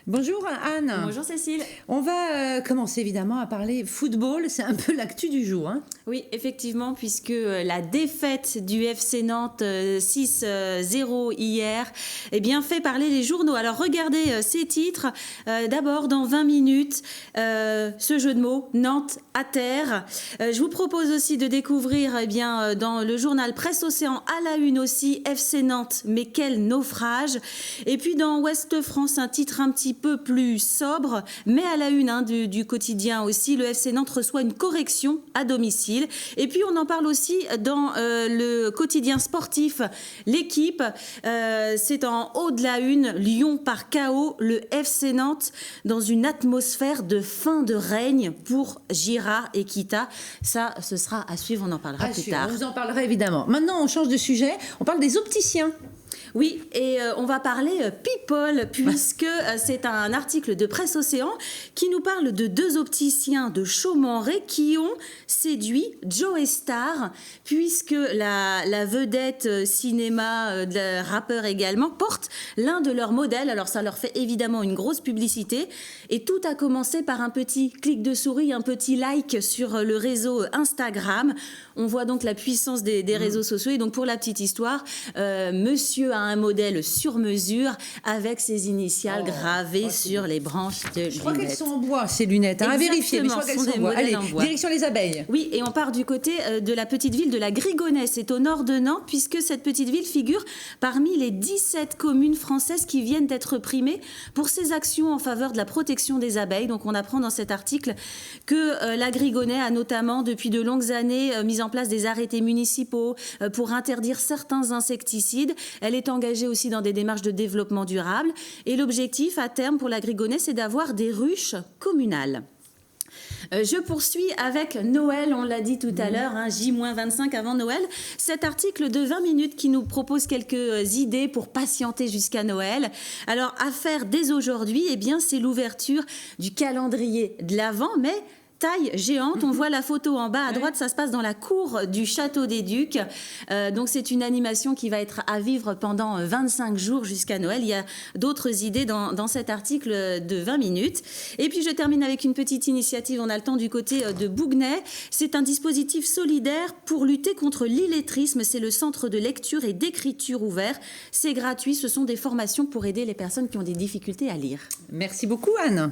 Bonjour Anne. Bonjour Cécile. On va commencer évidemment à parler football, c'est un peu l'actu du jour. Oui, effectivement, puisque la défaite du FC Nantes 6-0 hier fait parler les journaux. Alors regardez ces titres. D'abord, dans 20 minutes, ce jeu de mots, Nantes à terre. Je vous propose aussi de découvrir dans le journal Presse Océan à la une aussi, FC Nantes, mais quel naufrage. Et puis dans Ouest France, un titre un petit peu plus sobre, mais à la une du quotidien aussi, le FC Nantes reçoit une correction à domicile. Et puis on en parle aussi dans le quotidien sportif, l'équipe, c'est en haut de la une, Lyon par KO, le FC Nantes dans une atmosphère de fin de règne pour Girard et Kita. Ça, ce sera à suivre, on en parlera plus tard. On vous en parlera évidemment. Maintenant, on change de sujet, on parle des opticiens. Oui, et on va parler people, puisque c'est un article de Presse Océan qui nous parle de deux opticiens de Chaumes-en-Ré qui ont séduit Joe Star, puisque la vedette cinéma, de rappeur également, porte l'un de leurs modèles. Alors ça leur fait évidemment une grosse publicité, et tout a commencé par un petit clic de souris, un petit like sur le réseau Instagram. On voit donc la puissance des réseaux sociaux, et donc pour la petite histoire, monsieur a un modèle sur mesure avec ses initiales gravées sur les branches de lunettes. Je crois qu'elles sont en bois, ces lunettes, à vérifier, mais je crois qu'elles sont en bois. Allez, direction les abeilles. Oui, et on part du côté de la petite ville de la Grigonesse, c'est au nord de Nantes, puisque cette petite ville figure parmi les 17 communes françaises qui viennent d'être primées pour ses actions en faveur de la protection des abeilles. Donc on apprend dans cet article que la Grigonesse a notamment depuis de longues années mis en place des arrêtés municipaux pour interdire certains insecticides. Elle est engagée aussi dans des démarches de développement durable. Et l'objectif à terme pour la Grigonesse, c'est d'avoir des ruches communales. Je poursuis avec Noël, on l'a dit tout à l'heure, J-25 avant Noël. Cet article de 20 minutes qui nous propose quelques idées pour patienter jusqu'à Noël. Alors, à faire dès aujourd'hui, c'est l'ouverture du calendrier de l'Avent, mais taille géante. On voit la photo en bas à droite, ça se passe dans la cour du Château des Ducs. Donc c'est une animation qui va être à vivre pendant 25 jours jusqu'à Noël. Il y a d'autres idées dans cet article de 20 minutes. Et puis je termine avec une petite initiative, on a le temps, du côté de Bougnay. C'est un dispositif solidaire pour lutter contre l'illettrisme. C'est le centre de lecture et d'écriture ouvert. C'est gratuit, ce sont des formations pour aider les personnes qui ont des difficultés à lire. Merci beaucoup Anne.